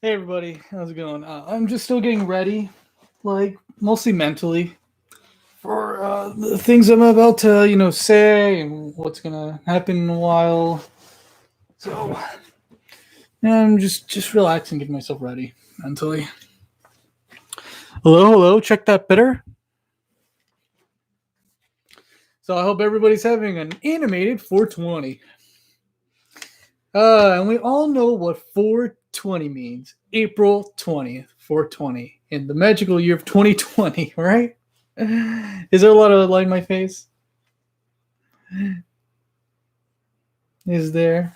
Hey everybody, how's it going? I'm just still getting ready, like mostly mentally, for the things I'm about to, say and what's gonna happen in a while. So, yeah, I'm just relaxing, getting myself ready mentally. Hello, hello, check that bitter. So I hope everybody's having an animated 420. And we all know what 420 means. April 20th, 420, in the magical year of 2020, right? Is there a lot of light in my face? Is there?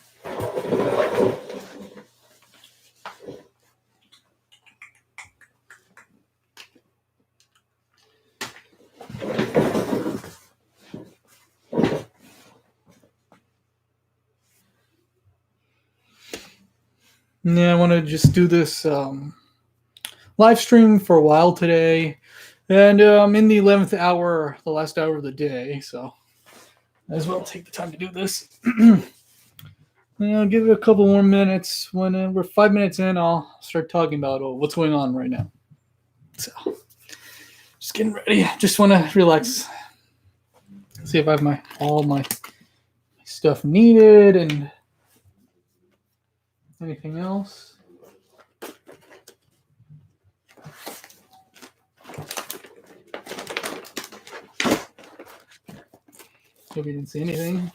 Yeah, I want to just do this live stream for a while today. And I'm in the 11th hour, the last hour of the day, so might as well take the time to do this. Give it a couple more minutes. When we're 5 minutes in, I'll start talking about what's going on right now. So, just getting ready. Just want to relax. See if I have all my stuff needed and anything else. Hope you didn't see anything.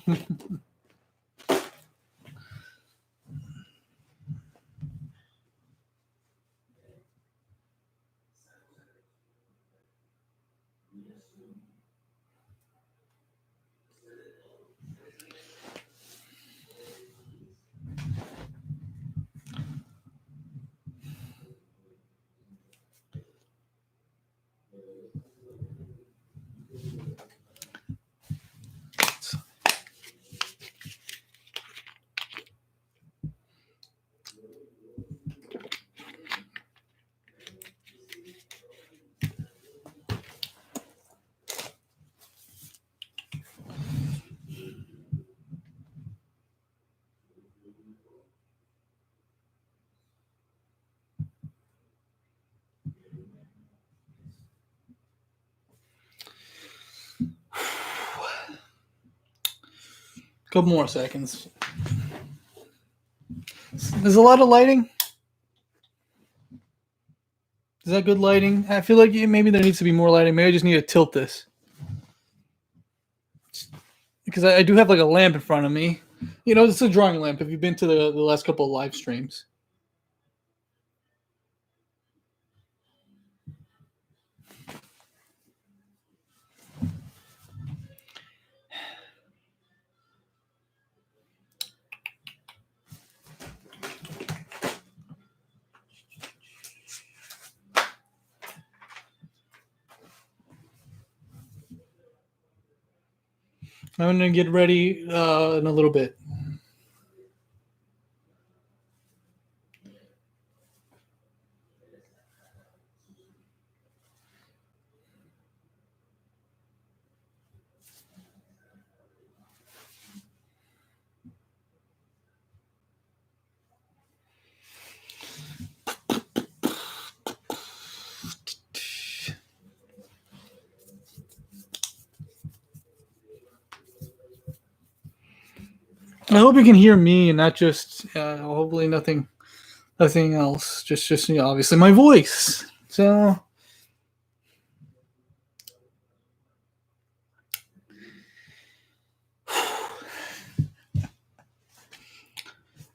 Couple more seconds. There's a lot of lighting. Is that good lighting? I feel like maybe there needs to be more lighting. Maybe I just need to tilt this. Because I do have like a lamp in front of me. It's a drawing lamp. If you've been to the last couple of live streams. I'm going to get ready in a little bit. I hope you can hear me and not just hopefully nothing else. Just obviously my voice. So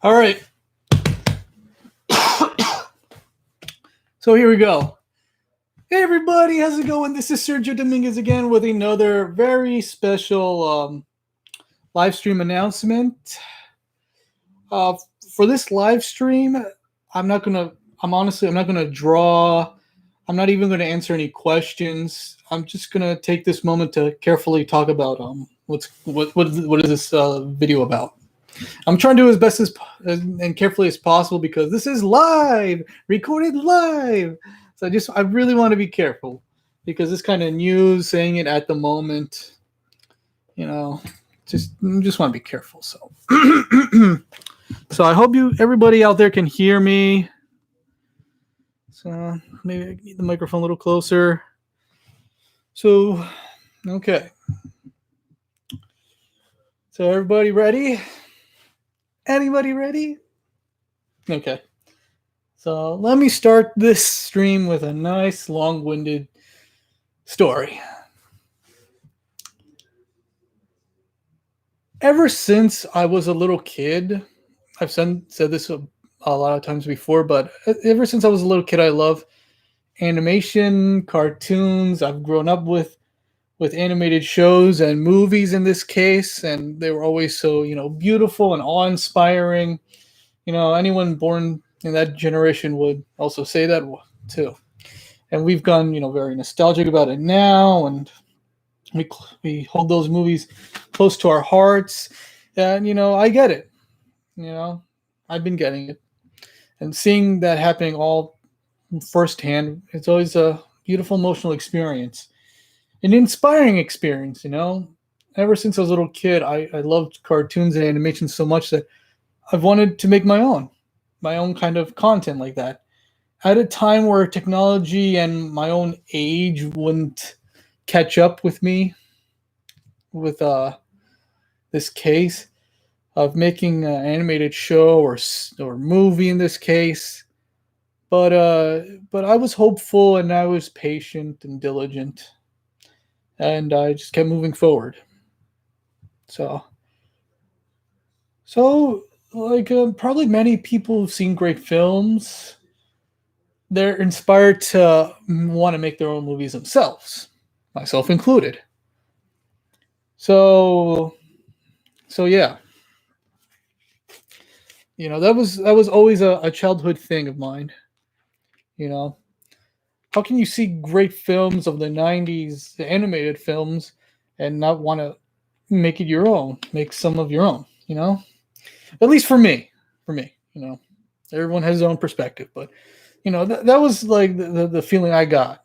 all right. So here we go. Hey everybody, how's it going? This is Sergio Dominguez again with another very special live stream announcement. For this live stream, I'm not gonna draw. I'm not even gonna answer any questions. I'm just gonna take this moment to carefully talk about what is this video about. I'm trying to do as best as and carefully as possible because this is live, recorded live. So I really want to be careful because it's kind of new saying it at the moment. Just want to be careful. So, so I hope everybody out there can hear me. So maybe I need the microphone a little closer. So, okay. So everybody ready? Anybody ready? Okay. So let me start this stream with a nice long-winded story. Ever since I was a little kid, I've said this a lot of times before, but ever since I was a little kid, I love animation, cartoons. I've grown up with animated shows and movies in this case, and they were always so beautiful and awe-inspiring. Anyone born in that generation would also say that too. And we've gone very nostalgic about it now, and we hold those movies close to our hearts. And I get it. I've been getting it, and seeing that happening all firsthand, it's always a beautiful emotional experience, an inspiring experience. Ever since I was a little kid, I loved cartoons and animation so much that I've wanted to make my own kind of content like that. At a time where technology and my own age wouldn't catch up with me with this case of making an animated show or movie in this case. But I was hopeful and I was patient and diligent, and I just kept moving forward. So like probably many people who've seen great films, they're inspired to want to make their own movies themselves, myself included. So yeah, that was always a childhood thing of mine. You know, how can you see great films of the '90s, the animated films, and not want to make it your own, make some of your own? At least for me, everyone has their own perspective, but that was like the feeling I got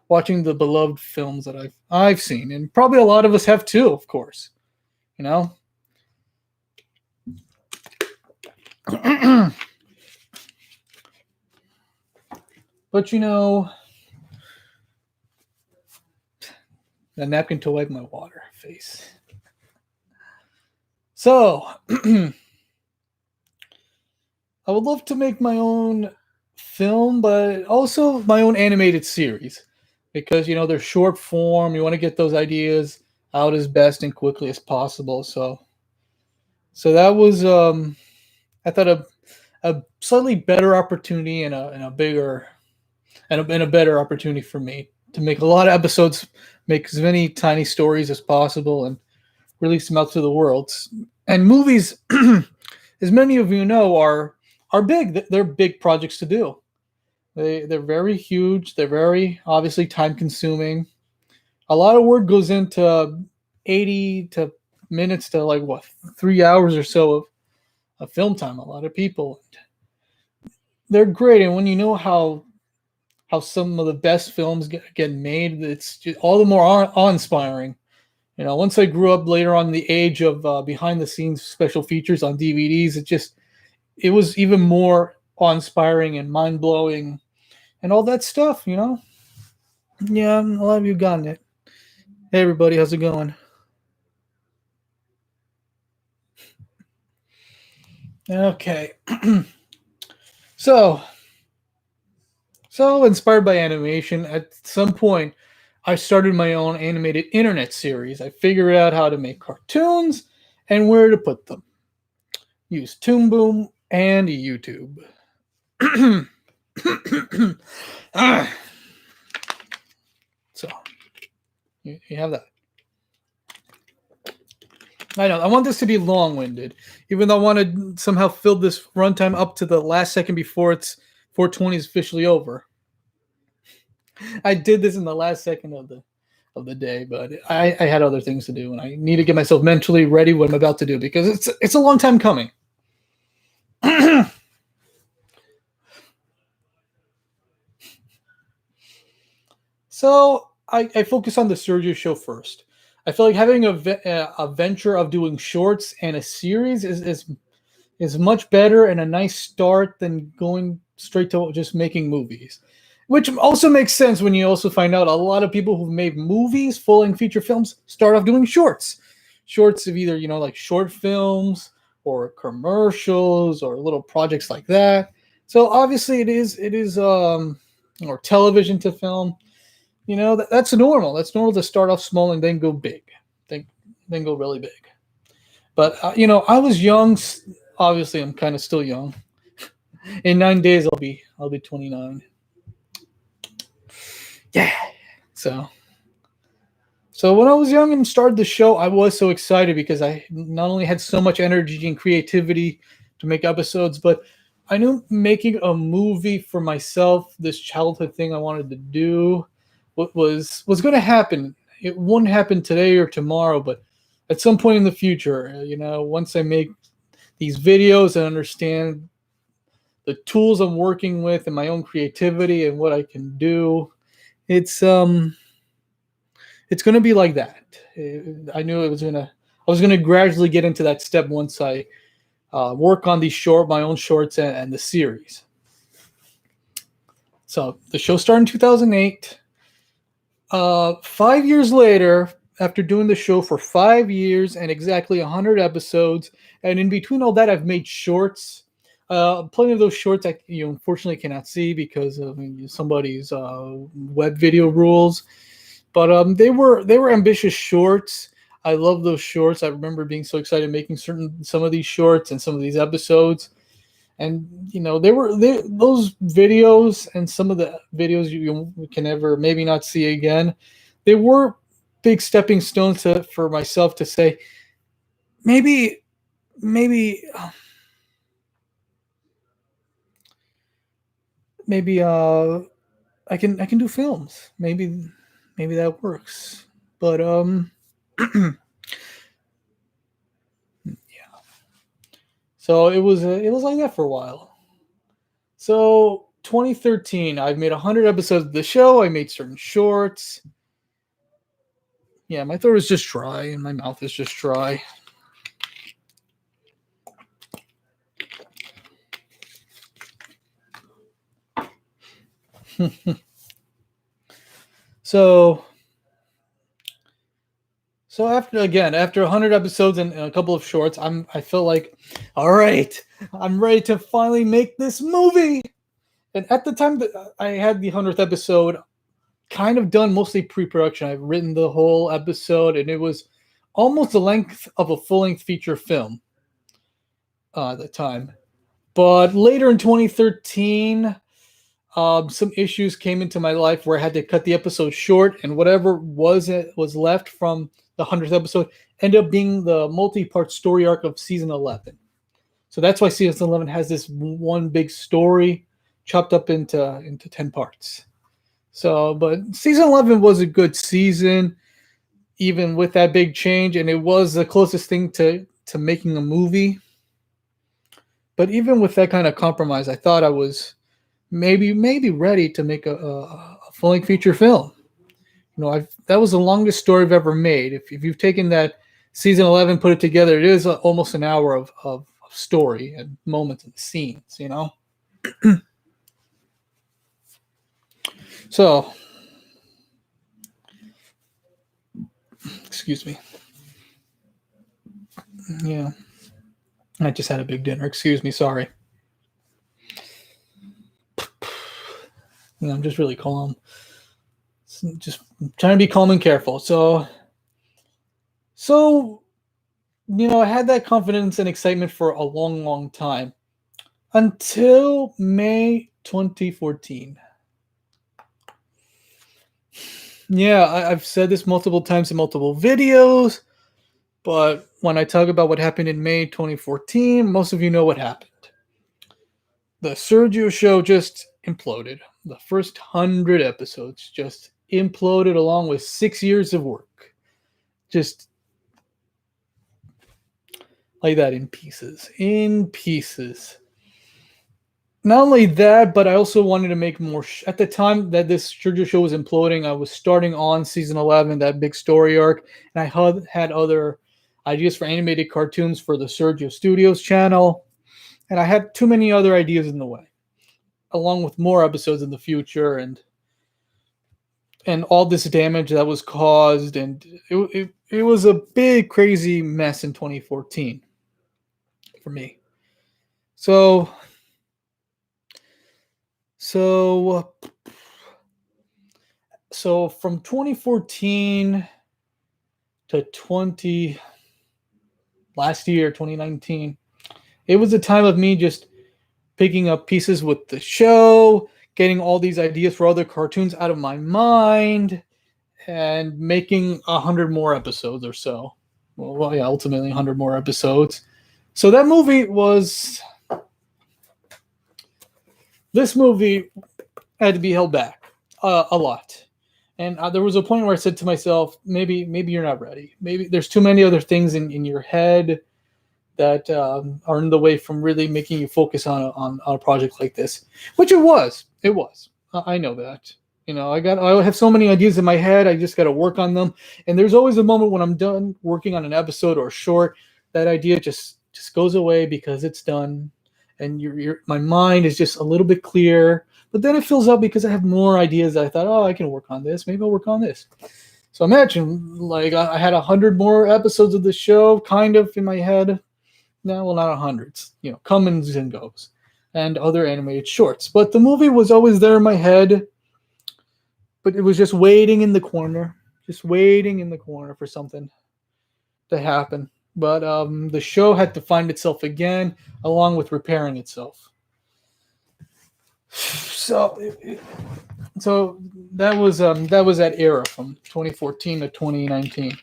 watching the beloved films that I've seen, and probably a lot of us have too, of course. You know, but a napkin to wipe my water face. So I would love to make my own film, but also my own animated series, because they're short form. You want to get those ideas out as best and quickly as possible. So that was I thought a slightly better opportunity and a bigger and a better opportunity for me to make a lot of episodes, make as many tiny stories as possible, and release them out to the world. And movies, as many of you know, are big. They're big projects to do. They're very huge. They're very obviously time consuming. A lot of work goes into 80 to minutes to like what 3 hours or so of film time. A lot of people, they're great, and when you know how some of the best films get made, it's just all the more awe-inspiring. Once I grew up later on in the age of behind the scenes special features on DVDs, it was even more awe-inspiring and mind-blowing and all that stuff. Yeah, a lot of you gotten it. Hey everybody, how's it going? Okay. So inspired by animation, at some point I started my own animated internet series. I figured out how to make cartoons and where to put them. Use Toon Boom and YouTube. So you have that. I know. I want this to be long-winded, even though I want to somehow fill this runtime up to the last second before it's 4:20 is officially over. I did this in the last second of the day, but I had other things to do, and I need to get myself mentally ready what I'm about to do, because it's a long time coming. So I focus on the Sergio show first. I feel like having a venture of doing shorts and a series is is much better and a nice start than going straight to just making movies. Which also makes sense when you also find out a lot of people who've made movies, full-length feature films, start off doing shorts. Shorts of either, like short films or commercials or little projects like that. So obviously it is or television to film. That's normal. That's normal to start off small and then go big. Then go really big. But I was young. Obviously, I'm kind of still young. In 9 days, I'll be 29. Yeah. So when I was young and started the show, I was so excited because I not only had so much energy and creativity to make episodes, but I knew making a movie for myself, this childhood thing I wanted to do, was going to happen. It wouldn't happen today or tomorrow, but at some point in the future, once I make these videos and understand the tools I'm working with and my own creativity and what I can do, it's going to be like that. I knew I was gonna gradually get into that step once I work on my own shorts and the series. So the show started in 2008. 5 years later, after doing the show for 5 years and exactly 100 episodes, and in between all that, I've made shorts. Plenty of those shorts you unfortunately cannot see because of somebody's web video rules. But they were ambitious shorts. I love those shorts. I remember being so excited making some of these shorts and some of these episodes. And those videos and some of the videos you can ever maybe not see again. They were big stepping stones for myself to say, maybe I can do films. Maybe that works. But yeah. So it was like that for a while. So 2013, I've made 100 episodes of the show. I made certain shorts. Yeah, my throat is just dry and my mouth is just dry. So after 100 episodes and a couple of shorts, I feel like, all right, I'm ready to finally make this movie. And at the time that I had the 100th episode kind of done, mostly pre-production. I've written the whole episode, and it was almost the length of a full-length feature film at the time. But later in 2013, some issues came into my life where I had to cut the episode short, and whatever was left from the 100th episode ended up being the multi-part story arc of season 11. So that's why season 11 has this one big story chopped up into 10 parts. So, but season 11 was a good season, even with that big change, and it was the closest thing to making a movie. But even with that kind of compromise, I thought I was maybe ready to make a full-length feature film. That was the longest story I've ever made. If you've taken that season 11, put it together, it is almost an hour of story and moments and scenes, So, excuse me. Yeah. I just had a big dinner. Excuse me. Sorry. I'm just really calm. Just trying to be calm and careful. So, I had that confidence and excitement for a long, long time until May 2014. Yeah, I've said this multiple times in multiple videos, but when I talk about what happened in May 2014, most of you know what happened. The Sergio show just imploded. The first 100 episodes just imploded along with 6 years of work. Just like that, in pieces. Not only that, but I also wanted to make more. At the time that this Sergio show was imploding, I was starting on season 11, that big story arc, and I had other ideas for animated cartoons for the Sergio Studios channel. and I had too many other ideas in the way, along with more episodes in the future, and all this damage that was caused, and it was a big crazy mess in 2014 for me. So so so from 2014 to 20 last year, 2019, it was a time of me just picking up pieces with the show, getting all these ideas for other cartoons out of my mind, and making 100 more episodes or so. Well, yeah, ultimately 100 more episodes. So this movie had to be held back a lot. And there was a point where I said to myself, maybe you're not ready. Maybe there's too many other things in your head that are in the way from really making you focus on a project like this, which it was. It was. I know that. I have so many ideas in my head. I just got to work on them. And there's always a moment when I'm done working on an episode or a short, that idea just goes away because it's done, and my mind is just a little bit clear. But then it fills up because I have more ideas. I thought, oh, I can work on this. Maybe I'll work on this. So imagine, like, I had 100 more episodes of the show kind of in my head. No, well, not 100. Comes and goes, and other animated shorts. But the movie was always there in my head. But it was just waiting in the corner for something to happen. But the show had to find itself again, along with repairing itself. So that was that era from 2014 to 2019.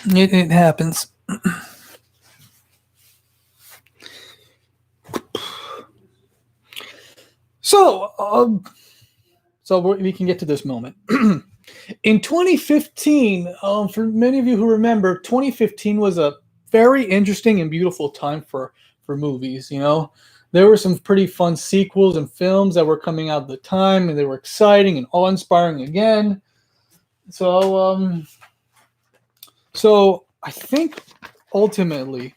It happens. So we can get to this moment. In 2015, for many of you who remember, 2015 was a very interesting and beautiful time for movies. There were some pretty fun sequels and films that were coming out at the time, and they were exciting and awe-inspiring again. So I think ultimately,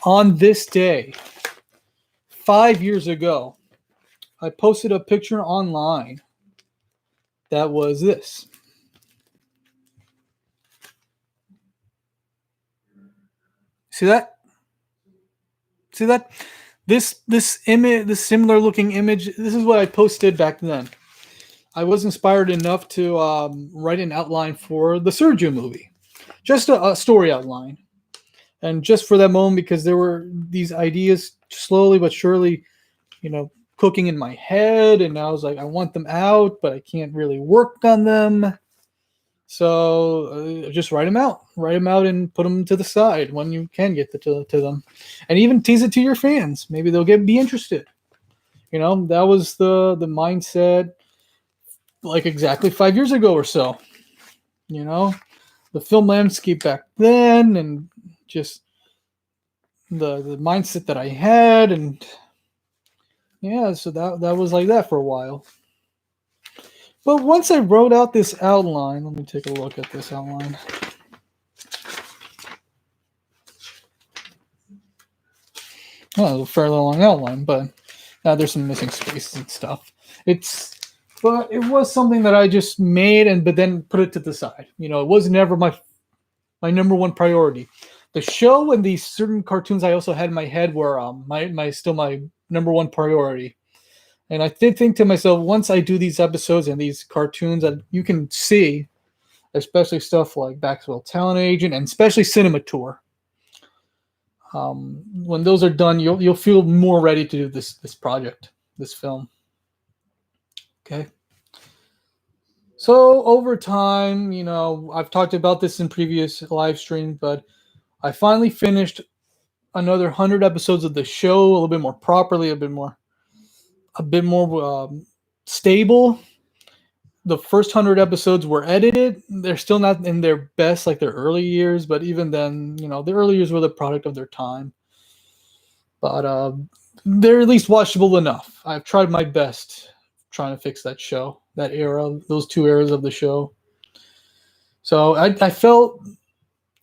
on this day, 5 years ago, I posted a picture online that was this. See that? This image, this similar looking image, this is what I posted back then. I was inspired enough to write an outline for the Sergio movie. Just a story outline. And just for that moment, because there were these ideas slowly but surely, cooking in my head, and I was like, I want them out, but I can't really work on them. So just write them out and put them to the side when you can get to them, and even tease it to your fans. Maybe they'll be interested. That was the mindset, like exactly 5 years ago or so. The film landscape back then, and just the mindset that I had, and yeah, so that was like that for a while. But once I wrote out this outline, let me take a look at this outline. Well, a fairly long outline, but now there's some missing spaces and stuff. But it was something that I just made but then put it to the side. It was never my number one priority. The show and these certain cartoons I also had in my head were still my number one priority. And I did think to myself, once I do these episodes and these cartoons that you can see, especially stuff like Baxwell Talent Agent and especially Cinema Tour, when those are done, you'll feel more ready to do this project, this film. Okay. So over time, I've talked about this in previous live streams, but I finally finished another 100 episodes of the show a little bit more properly, a bit more stable. The first 100 episodes were edited. They're still not in their best, like their early years, but even then, the early years were the product of their time. But they're at least watchable enough. I've tried my best trying to fix that show, that era, those two eras of the show. So I felt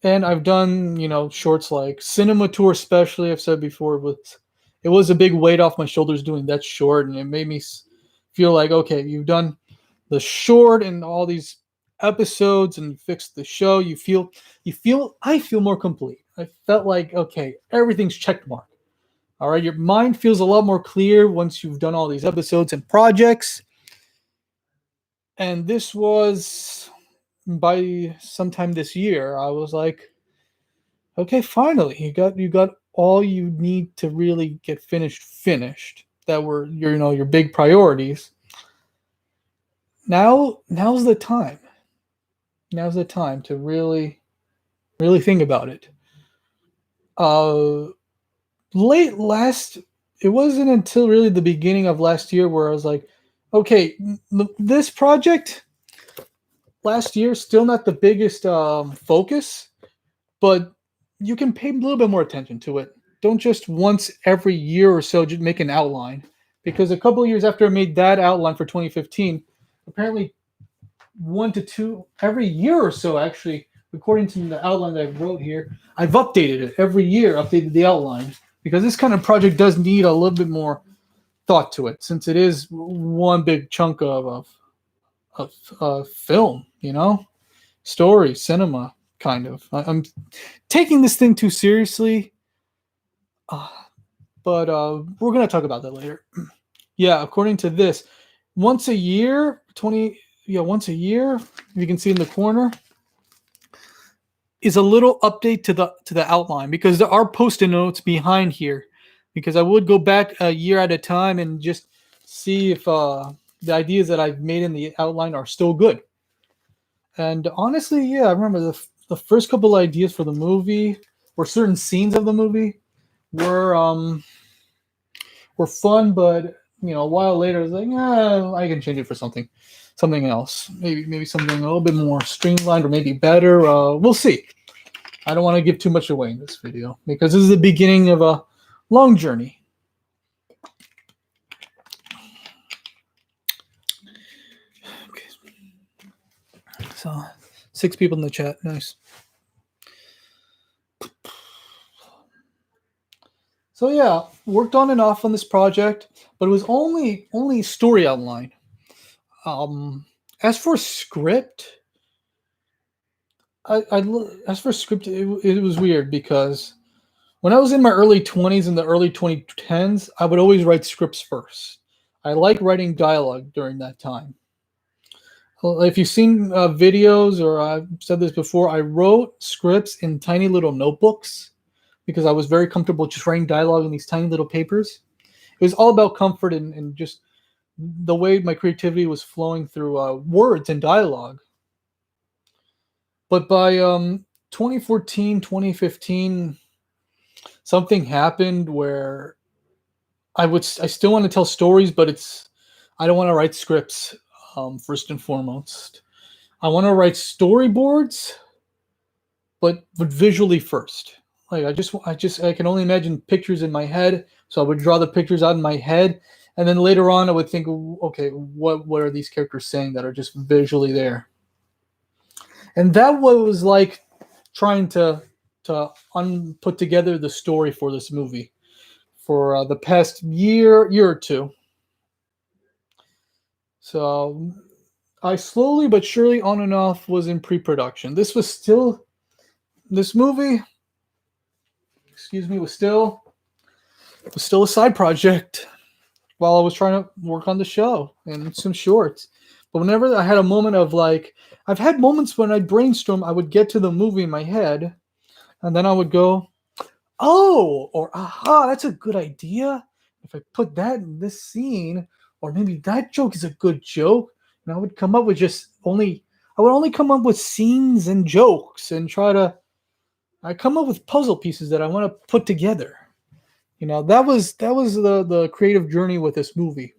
And I've done, shorts like Cinema Tour, especially. I've said before, it was a big weight off my shoulders doing that short, and it made me feel like, okay, you've done the short and all these episodes, and you fixed the show. I feel more complete. I felt like, okay, everything's checked mark. All right, your mind feels a lot more clear once you've done all these episodes and projects. And this was by sometime this year. I was like, okay, finally, you got all you need to really get finished. That were your big priorities. Now's the time. Now's the time to really think about it. Uh, late last, it wasn't until really the beginning of last year where I was like, okay, this project last year still not the biggest focus, but you can pay a little bit more attention to it. Don't just once every year or so just make an outline, because a couple of years after I made that outline for 2015, apparently 1 to 2 every year or so, actually, according to the outline that I wrote here, I've updated it every year, updated the outline, because this kind of project does need a little bit more thought to it, since it is one big chunk of film, story, cinema, kind of. I'm taking this thing too seriously, uh, but we're gonna talk about that later. Yeah, according to this, once a year, once a year, you can see in the corner, is a little update to the outline, because there are post-it notes behind here, because I would go back a year at a time and just see if the ideas that I've made in the outline are still good. And honestly, yeah, I remember the first couple ideas for the movie, or certain scenes of the movie, were were fun, but a while later, I was like, I can change it for something else. Maybe something a little bit more streamlined, or maybe better. We'll see. I don't want to give too much away in this video, because this is the beginning of a long journey. Okay. So 6 people in the chat. Nice. So yeah, worked on and off on this project, but it was only story outline. As for script, as for script, it was weird, because when I was in my early 20s and the early 2010s, I would always write scripts first. I like writing dialogue during that time. Well, if you've seen videos, or I've said this before, I wrote scripts in tiny little notebooks, because I was very comfortable just writing dialogue in these tiny little papers. It was all about comfort, and just the way my creativity was flowing through words and dialogue. But by 2014, 2015, something happened where I still want to tell stories, but I don't want to write scripts first and foremost. I want to write storyboards, but visually first. Like I can only imagine pictures in my head, so I would draw the pictures out in my head, and then later on I would think, okay, what are these characters saying that are just visually there? And that was like trying to put together the story for this movie for the past year or two. So I slowly but surely, on and off, was in pre-production. This movie, excuse me, was still a side project while I was trying to work on the show and some shorts. But whenever I had a moment of like, I've had moments when I'd brainstorm, I would get to the movie in my head, and then I would go, oh, or aha, that's a good idea. If I put that in this scene, or maybe that joke is a good joke, and I would come up with I would only come up with scenes and jokes, and I come up with puzzle pieces that I want to put together. That was the creative journey with this movie.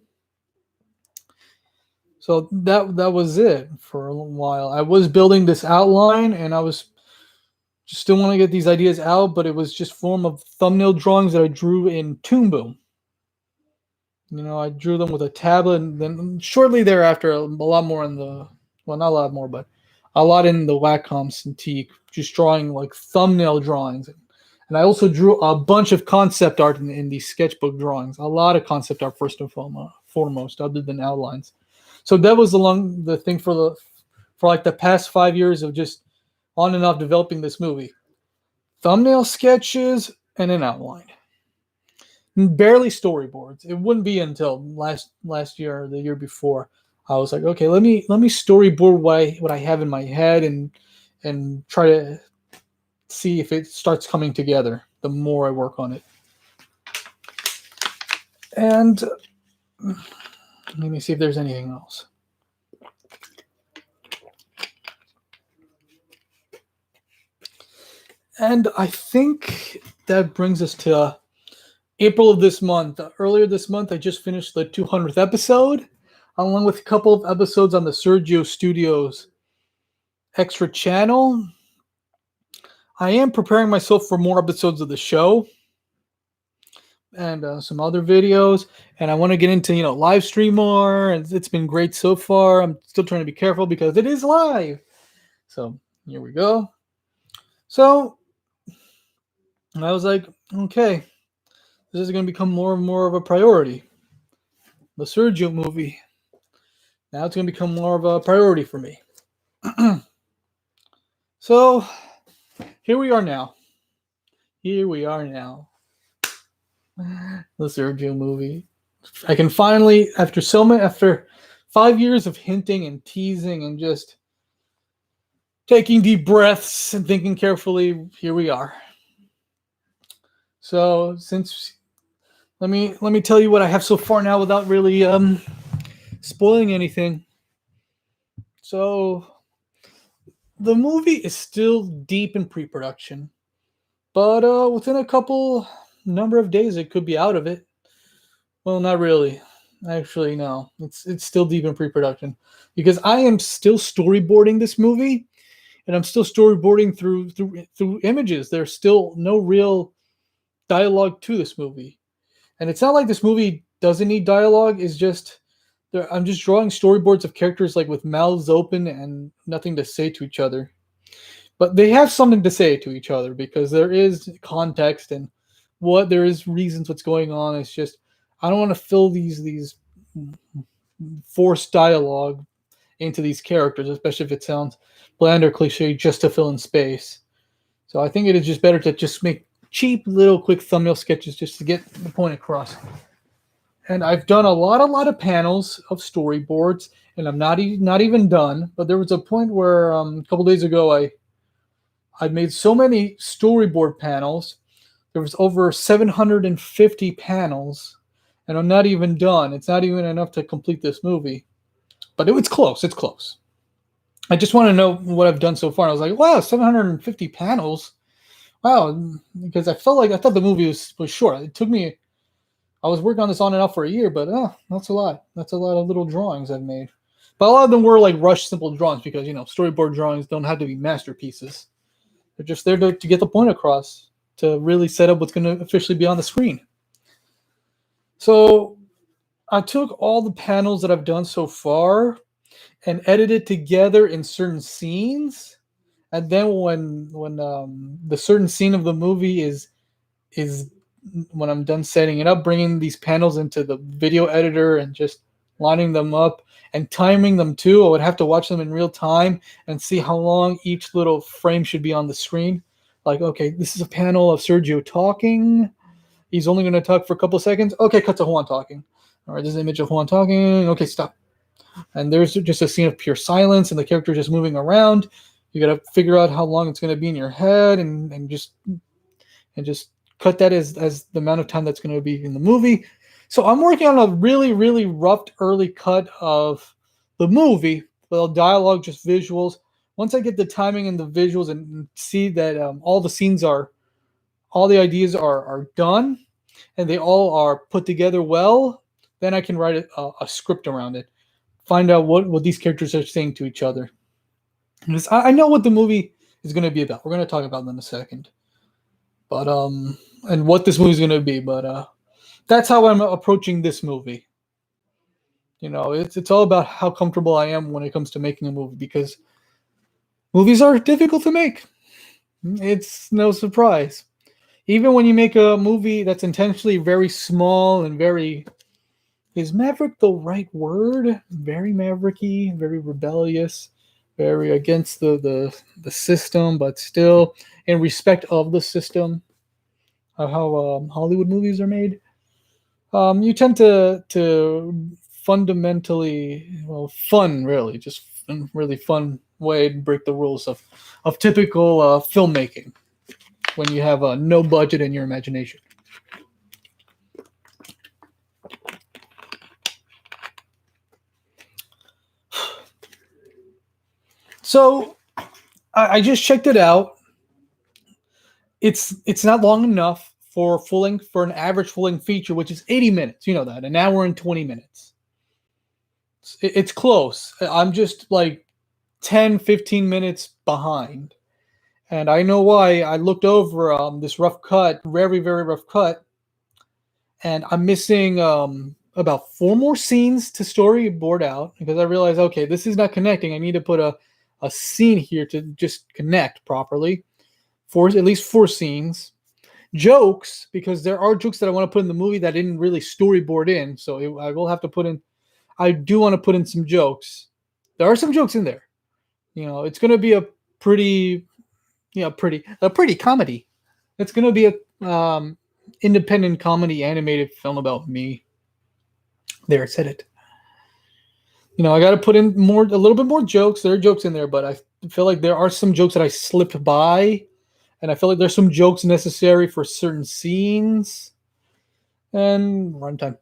So that was it for a while. I was building this outline, and I was just still want to get these ideas out, but it was just form of thumbnail drawings that I drew in Toon Boom. I drew them with a tablet, and then shortly thereafter, a lot more in the, well, not a lot more, but a lot in the Wacom Cintiq, just drawing like thumbnail drawings. And I also drew a bunch of concept art in these sketchbook drawings. A lot of concept art first and foremost, other than outlines. So that was the thing for like the past 5 years of just on and off developing this movie. Thumbnail sketches and an outline. Barely storyboards. It wouldn't be until last year or the year before I was like, okay, let me storyboard what I have in my head and try to see if it starts coming together the more I work on it. And let me see if there's anything else. And I think that brings us to April of this month. Earlier this month, I just finished the 200th episode, along with a couple of episodes on the Sergio Studios extra channel. I am preparing myself for more episodes of the show and some other videos, and I want to get into live stream more, and it's been great so far. I'm still trying to be careful because it is live. So here we go. So I was like, okay, this is going to become more and more of a priority. The Sergio movie. Now it's going to become more of a priority for me. So here we are now. Here we are now. The Sergio movie. I can finally, after 5 years of hinting and teasing and just taking deep breaths and thinking carefully, here we are. So let me tell you what I have so far now without really spoiling anything. So the movie is still deep in pre-production, but within a number of days it could be out of it. Well, not really. Actually, no. It's still deep in pre-production because I am still storyboarding this movie, and I'm still storyboarding through images. There's still no real dialogue to this movie. And it's not like this movie doesn't need dialogue. It's just I'm just drawing storyboards of characters like with mouths open and nothing to say to each other. But they have something to say to each other because there is context and there is reasons what's going on. It's just I don't want to fill these forced dialogue into these characters, especially if it sounds bland or cliche, just to fill in space. So I think it is just better to just make cheap little quick thumbnail sketches just to get the point across. And I've done a lot of panels of storyboards, and I'm not even done. But there was a point where a couple days ago I made so many storyboard panels. There was over 750 panels, and I'm not even done. It's not even enough to complete this movie, but it's close. It's close. I just want to know what I've done so far. I was like, wow, 750 panels. Wow, because I thought the movie was short. It took me. I was working on this on and off for a year, but that's a lot. That's a lot of little drawings I've made. But a lot of them were like rushed, simple drawings because storyboard drawings don't have to be masterpieces. They're just there to get the point across, to really set up what's going to officially be on the screen. So I took all the panels that I've done so far and edited together in certain scenes. And then when the certain scene of the movie is when I'm done setting it up, bringing these panels into the video editor and just lining them up and timing them too. I would have to watch them in real time and see how long each little frame should be on the screen. Like, okay, this is a panel of Sergio talking. He's only going to talk for a couple of seconds. Okay, cut to Juan talking. All right, this is an image of Juan talking. Okay, stop. And there's just a scene of pure silence and the character just moving around. You got to figure out how long it's going to be in your head and just cut that as the amount of time that's going to be in the movie. So I'm working on a really, really rough early cut of the movie, without dialogue, just visuals. Once I get the timing and the visuals and see that all the ideas are done and they all are put together well, then I can write a script around it. Find out what these characters are saying to each other. Because I know what the movie is going to be about. We're going to talk about that in a second. But and what this movie is going to be. But that's how I'm approaching this movie. It's all about how comfortable I am when it comes to making a movie, because Movies are difficult to make. It's no surprise. Even when you make a movie that's intentionally very small and very, is maverick the right word? Very mavericky, very rebellious, very against the system, but still in respect of the system of how Hollywood movies are made. You tend to fundamentally, well, fun really, just really fun way to break the rules of typical filmmaking when you have no budget in your imagination. So I just checked it out. It's not long enough for for an average full length feature, which is 80 minutes. You know that, an hour and 20 minutes. It's close. I'm just like 10, 15 minutes behind. And I know why. I looked over this rough cut, very, very rough cut, and I'm missing about 4 more scenes to storyboard out because I realized, okay, this is not connecting. I need to put a scene here to just connect properly. At least 4 scenes. Jokes, because there are jokes that I want to put in the movie that I didn't really storyboard in. So I will have to put in, I do want to put in some jokes. There are some jokes in there. You know, it's going to be a pretty, a pretty comedy. It's going to be a independent comedy animated film about me. There, I said it. You know, I got to put in a little bit more jokes. There are jokes in there, but I feel like there are some jokes that I slipped by, and I feel like there's some jokes necessary for certain scenes. And runtime,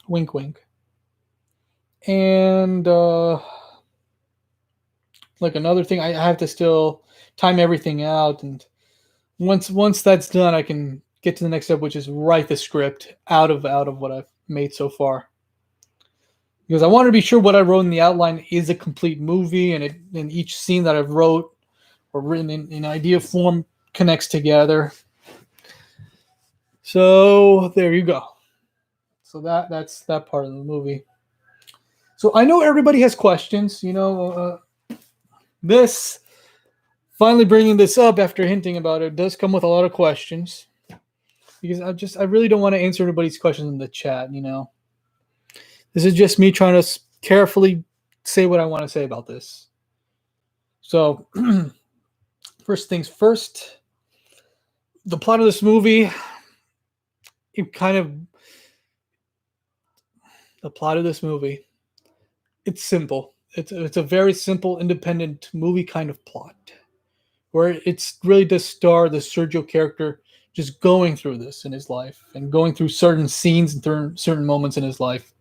wink, wink. And like another thing, I have to still time everything out, and once that's done, I can get to the next step, which is write the script out of what I've made so far. Because I want to be sure what I wrote in the outline is a complete movie, and each scene that I've wrote or written in idea form connects together. So there you go. So that's that part of the movie. So I know everybody has questions. You know, this finally bringing this up after hinting about it does come with a lot of questions because I really don't want to answer everybody's questions in the chat. You know, this is just me trying to carefully say what I want to say about this. So, first things first, the plot of this movie, the plot of this movie, it's simple. It's a very simple, independent movie kind of plot, where it's really the star, the Sergio character, just going through this in his life and going through certain scenes and certain moments in his life.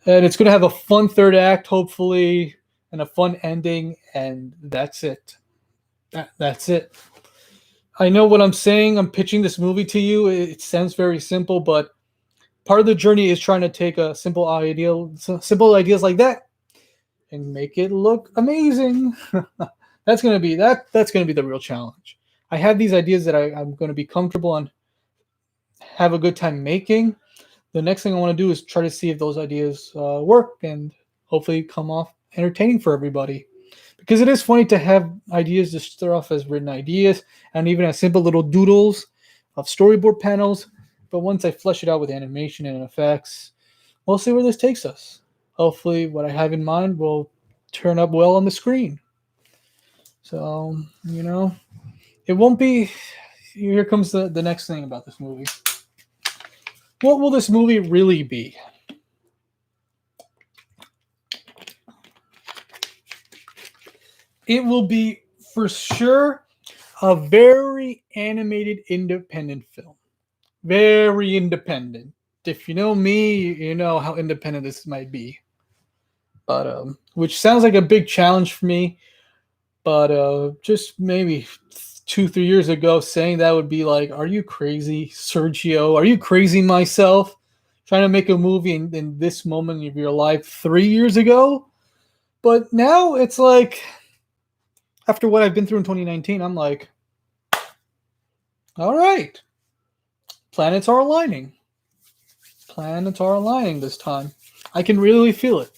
And it's going to have a fun third act, hopefully, and a fun ending, and that's it. That's it. I know what I'm saying. I'm pitching this movie to you. It sounds very simple, but part of the journey is trying to take a simple ideas like that and make it look amazing. That's gonna be the real challenge. I have these ideas that I'm going to be comfortable and have a good time making. The next thing I want to do is try to see if those ideas work and hopefully come off entertaining for everybody. Because it is funny to have ideas to start off as written ideas and even as simple little doodles of storyboard panels. But once I flesh it out with animation and effects, we'll see where this takes us. Hopefully, what I have in mind will turn up well on the screen. So, you know, it won't be. Here comes the next thing about this movie. What will this movie really be? It will be, for sure, a very animated independent film. Very independent. If you know me, you know how independent this might be. But which sounds like a big challenge for me. But just maybe 2-3 years ago, saying that would be like, are you crazy, Sergio? Are you crazy, myself? Trying to make a movie in this moment of your life 3 years ago? But now it's like, after what I've been through in 2019, I'm like, all right, planets are aligning. Planets are aligning this time. I can really feel it.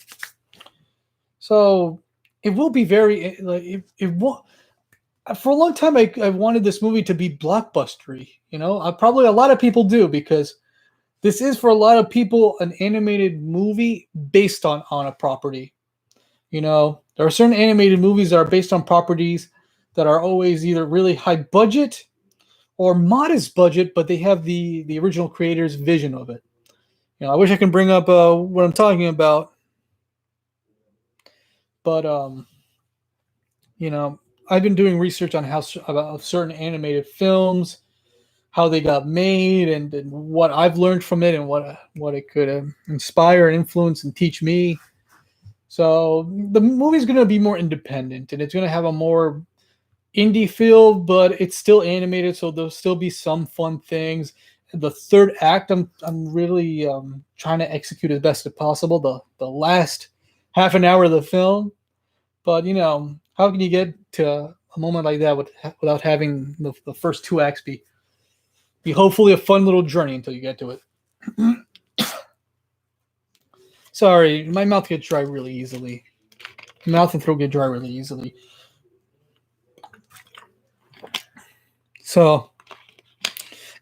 So it will be very like it won't. For a long time, I wanted this movie to be blockbustery. Probably a lot of people do because this is for a lot of people an animated movie based on a property. There are certain animated movies that are based on properties that are always either really high budget or modest budget, but they have the original creator's vision of it. I wish I can bring up what I'm talking about, but I've been doing research on about certain animated films, how they got made, and what I've learned from it, and what it could inspire and influence and teach me. So the movie's going to be more independent, and it's going to have a more indie feel, but it's still animated, so there'll still be some fun things. The third act, I'm really trying to execute as best as possible. The last half an hour of the film, but how can you get to a moment like that without having the first two acts be hopefully a fun little journey until you get to it. Sorry, my mouth gets dry really easily. Mouth and throat get dry really easily. So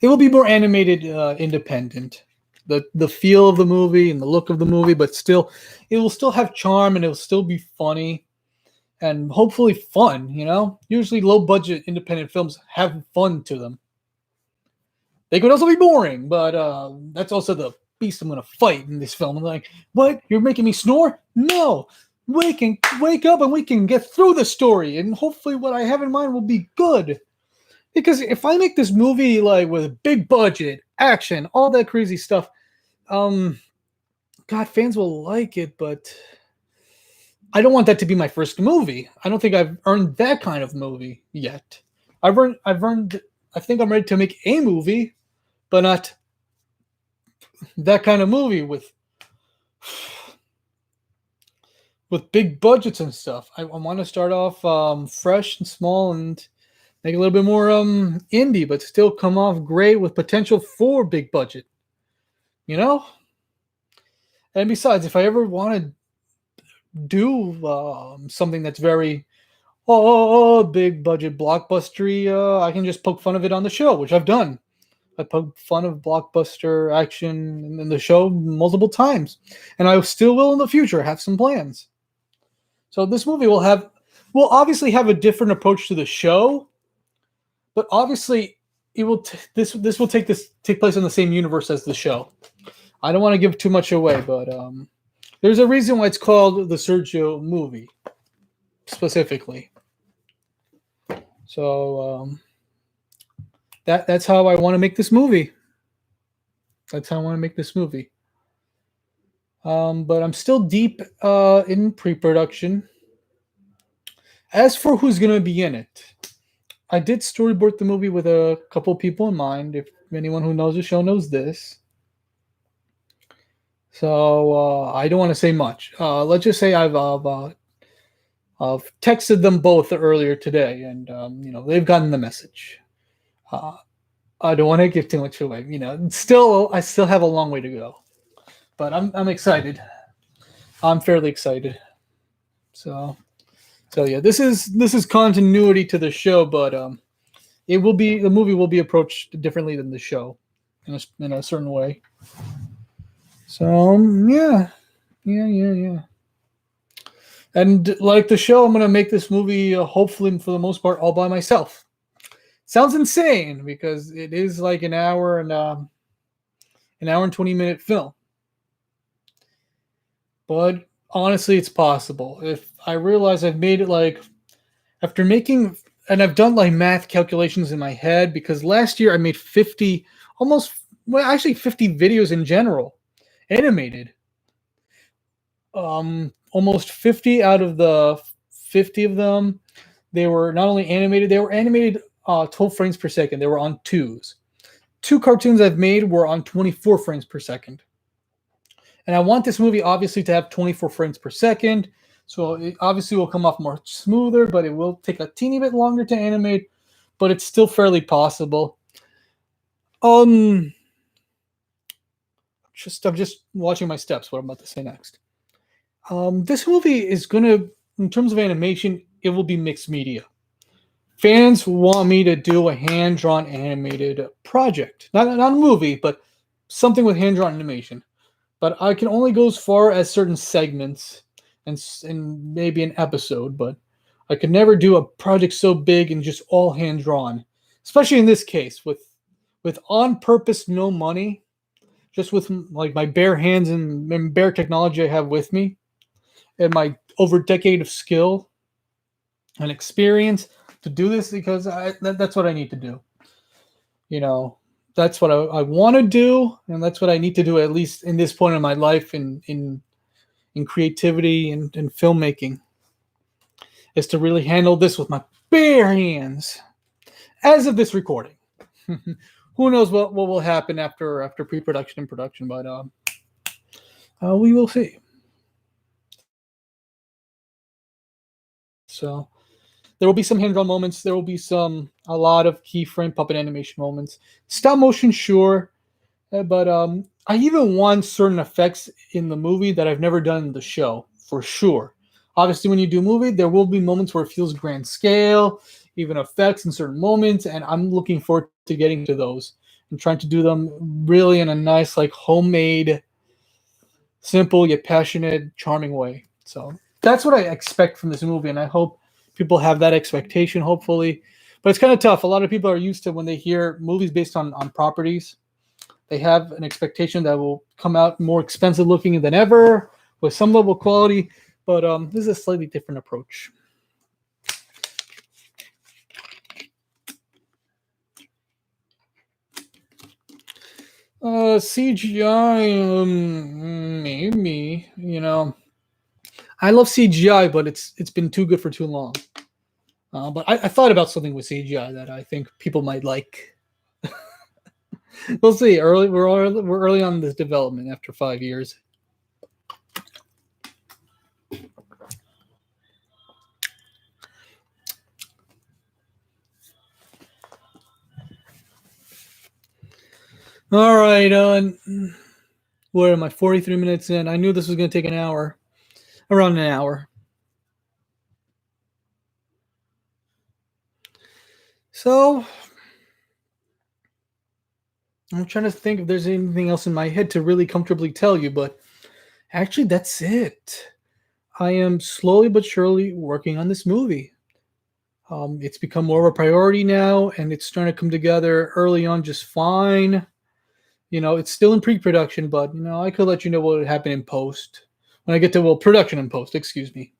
it will be more animated, independent. The feel of the movie and the look of the movie, but still, it will still have charm and it will still be funny and hopefully fun. Usually low budget independent films have fun to them. They could also be boring, but that's also the beast I'm going to fight in this film. I'm like, what? You're making me snore? No. Wake up and we can get through the story, and hopefully what I have in mind will be good. Because if I make this movie like with big budget, action, all that crazy stuff, God, fans will like it, but I don't want that to be my first movie. I don't think I've earned that kind of movie yet. I've earned. I think I'm ready to make a movie, but not that kind of movie with big budgets and stuff. I want to start off fresh and small and make it a little bit more indie, but still come off great with potential for big budget. And besides, if I ever want to do something that's very big budget blockbustery, I can just poke fun of it on the show, which I've done. I poked fun of blockbuster action in the show multiple times, and I still will in the future have some plans. So this movie will obviously have a different approach to the show, but obviously it will this will take place in the same universe as the show. I don't want to give too much away, but there's a reason why it's called the Sergio movie specifically. So that's how I want to make this movie. That's how I want to make this movie. But I'm still deep in pre-production. As for who's going to be in it, I did storyboard the movie with a couple people in mind. If anyone who knows the show knows this. So I don't want to say much. Let's just say I've texted them both earlier today, and they've gotten the message. I don't want to give too much away. I still have a long way to go, but I'm excited. I'm fairly excited. So yeah, this is continuity to the show, but the movie will be approached differently than the show, in a certain way. So yeah. And like the show, I'm gonna make this movie hopefully for the most part all by myself. Sounds insane because it is like an hour and 20-minute film. But honestly, it's possible. If I realize I've made it after making, and I've done math calculations in my head, because last year I made 50 videos in general, animated. Almost 50 out of the 50 of them, they were not only animated, they were animated 12 frames per second. They were on twos. 2 cartoons I've made were on 24 frames per second. And I want this movie obviously to have 24 frames per second. So it obviously will come off more smoother, but it will take a teeny bit longer to animate, but it's still fairly possible. I'm just watching my steps, what I'm about to say next. This movie is going to in terms of animation, it will be mixed media. Fans want me to do a hand-drawn animated project, not a movie, but something with hand-drawn animation. But I can only go as far as certain segments and maybe an episode. But I could never do a project so big and just all hand-drawn, especially in this case with on purpose no money, just with like my bare hands and bare technology I have with me and my over decade of skill and experience to do this because that's what I need to do. You know, that's what I want to do, and that's what I need to do at least in this point in my life in creativity and filmmaking is to really handle this with my bare hands as of this recording. Who knows what will happen after pre-production and production, but we will see. So there will be some hand-drawn moments. There will be a lot of keyframe puppet animation moments. Stop motion, sure, but I even want certain effects in the movie that I've never done in the show, for sure. Obviously, when you do a movie, there will be moments where it feels grand scale, even effects in certain moments, and I'm looking forward to getting to those and trying to do them really in a nice, like homemade, simple yet passionate, charming way. So that's what I expect from this movie, and I hope people have that expectation, hopefully. But it's kind of tough. A lot of people are used to when they hear movies based on properties, they have an expectation that will come out more expensive looking than ever with some level of quality. But this is a slightly different approach. CGI, maybe. I love CGI, but it's been too good for too long. But I thought about something with CGI that I think people might like. We'll see. We're early on this development after 5 years. All right. Where am I? 43 minutes in. I knew this was going to take an hour. Around an hour. So I'm trying to think if there's anything else in my head to really comfortably tell you, but actually that's it. I am slowly but surely working on this movie. It's become more of a priority now, and it's starting to come together early on just fine. It's still in pre-production, but I could let you know what would happen in post when I get to production and post. Excuse me.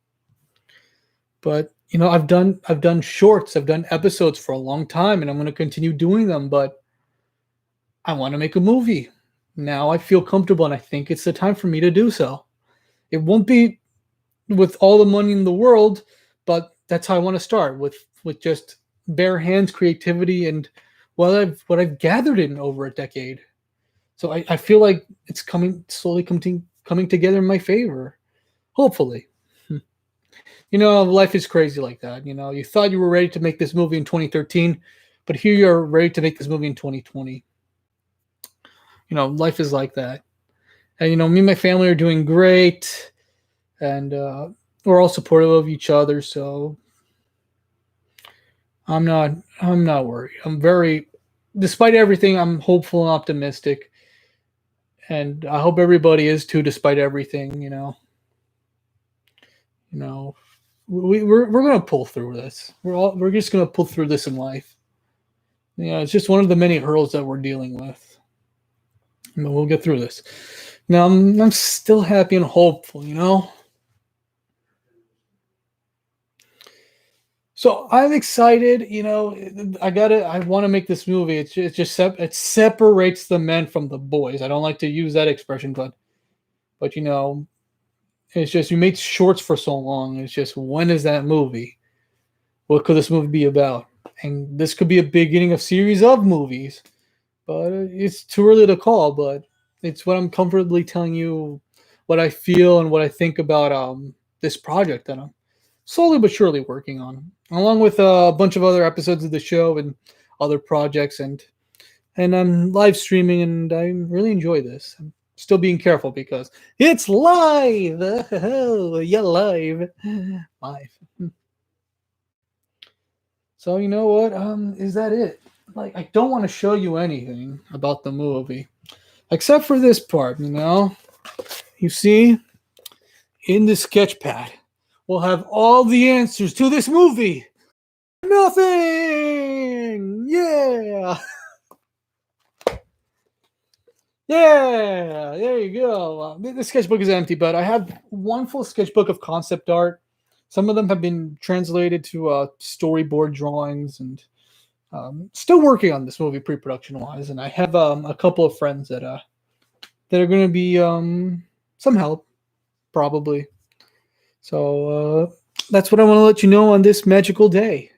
But I've done shorts, I've done episodes for a long time, and I'm going to continue doing them. But I want to make a movie now. I feel comfortable, and I think it's the time for me to do so. It won't be with all the money in the world, but that's how I want to start with just bare hands creativity and what I've gathered in over a decade. So I feel like it's slowly coming together in my favor. Hopefully. Life is crazy like that. You thought you were ready to make this movie in 2013, but here you're ready to make this movie in 2020. Life is like that. And me and my family are doing great, and we're all supportive of each other. So I'm not worried. Despite everything, I'm hopeful and optimistic, and I hope everybody is too, despite everything. We're gonna pull through this. We're just gonna pull through this in life. It's just one of the many hurdles that we're dealing with. We'll get through this. Now I'm still happy and hopeful. So I'm excited. I want to make this movie. It separates the men from the boys. I don't like to use that expression, but it's just you made shorts for so long. It's just, when is that movie? What could this movie be about? And this could be a beginning of series of movies, but it's too early to call. But it's what I'm comfortably telling you, what I feel and what I think about this project that I'm slowly but surely working on, along with a bunch of other episodes of the show and other projects, and I'm live streaming, and I really enjoy this. I'm still being careful because it's live. Oh, yeah, live. So you know what? Is that it? Like, I don't want to show you anything about the movie except for this part. You see, in the sketch pad, we'll have all the answers to this movie. Nothing. Yeah. Yeah, there you go. The sketchbook is empty, but I have one full sketchbook of concept art. Some of them have been translated to storyboard drawings, and still working on this movie pre-production wise. And I have a couple of friends that are going to be some help, probably. So that's what I want to let you know on this magical day.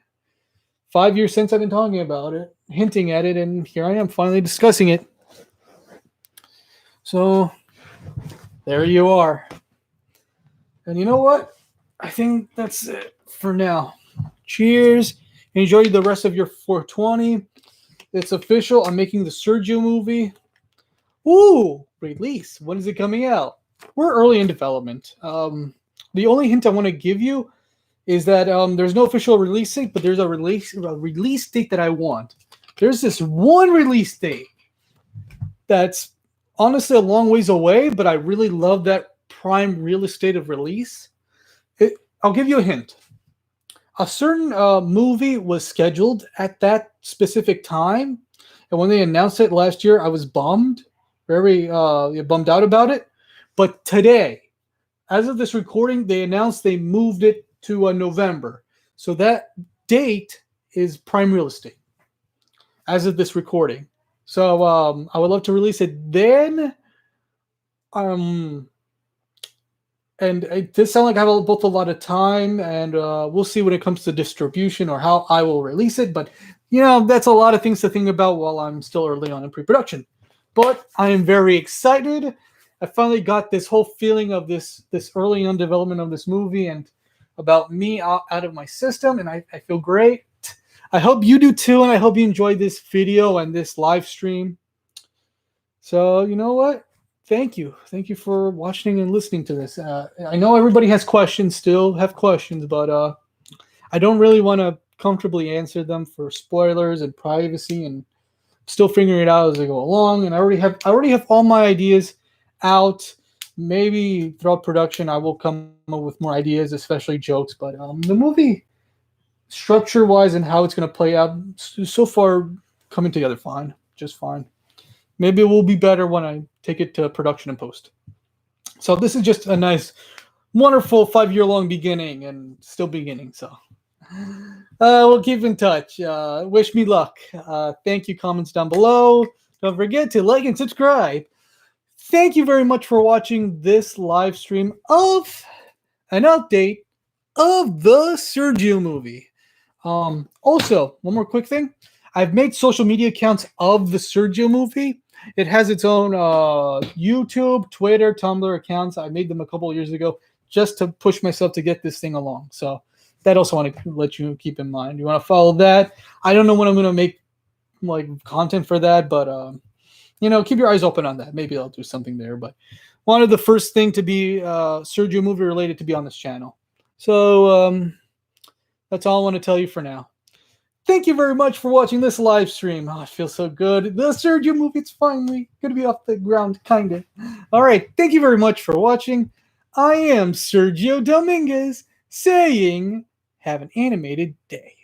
5 years since I've been talking about it, hinting at it, and here I am finally discussing it. So there you are. And you know what? I think that's it for now. Cheers. Enjoy the rest of your 420. It's official. I'm making the Sergio movie. Ooh, release. When is it coming out? We're early in development. The only hint I want to give you is that there's no official release date, but there's a release date that I want. There's this one release date that's honestly a long ways away, but I really love that prime real estate of release. I'll give you a hint. A certain movie was scheduled at that specific time, and when they announced it last year, I was bummed, very bummed out about it. But today, as of this recording, they announced they moved it to November. So that date is prime real estate as of this recording. So I would love to release it then. And it does sound like I have both a lot of time, and we'll see when it comes to distribution or how I will release it. But, that's a lot of things to think about while I'm still early on in pre-production. But I am very excited. I finally got this whole feeling of this early on development of this movie and about me out of my system, and I feel great. I hope you do too, and I hope you enjoyed this video and this live stream. So, you know what? Thank you. Thank you for watching and listening to this. I know everybody has questions, still have questions, but I don't really want to comfortably answer them for spoilers and privacy, and still figuring it out as I go along. And I already have all my ideas out. Maybe throughout production, I will come up with more ideas, especially jokes. But the movie, structure-wise and how it's going to play out, so far coming together fine, just fine. Maybe it will be better when I take it to production and post. So this is just a nice, wonderful 5-year-long beginning and still beginning. So we'll keep in touch. Wish me luck. Thank you. Comments down below. Don't forget to like and subscribe. Thank you very much for watching this live stream of an update of the Sergio movie. Also, one more quick thing. I've made social media accounts of the Sergio movie. It has its own YouTube, Twitter, Tumblr accounts. I made them a couple of years ago just to push myself to get this thing along. So that also want to let you keep in mind. You want to follow that. I don't know when I'm going to make content for that, but keep your eyes open on that. Maybe I'll do something there. But wanted the first thing to be Sergio movie related to be on this channel. So that's all I want to tell you for now. Thank you very much for watching this live stream. Oh, it feels so good. The Sergio movie, it's finally going to be off the ground, kind of. All right. Thank you very much for watching. I am Sergio Dominguez saying, have an animated day.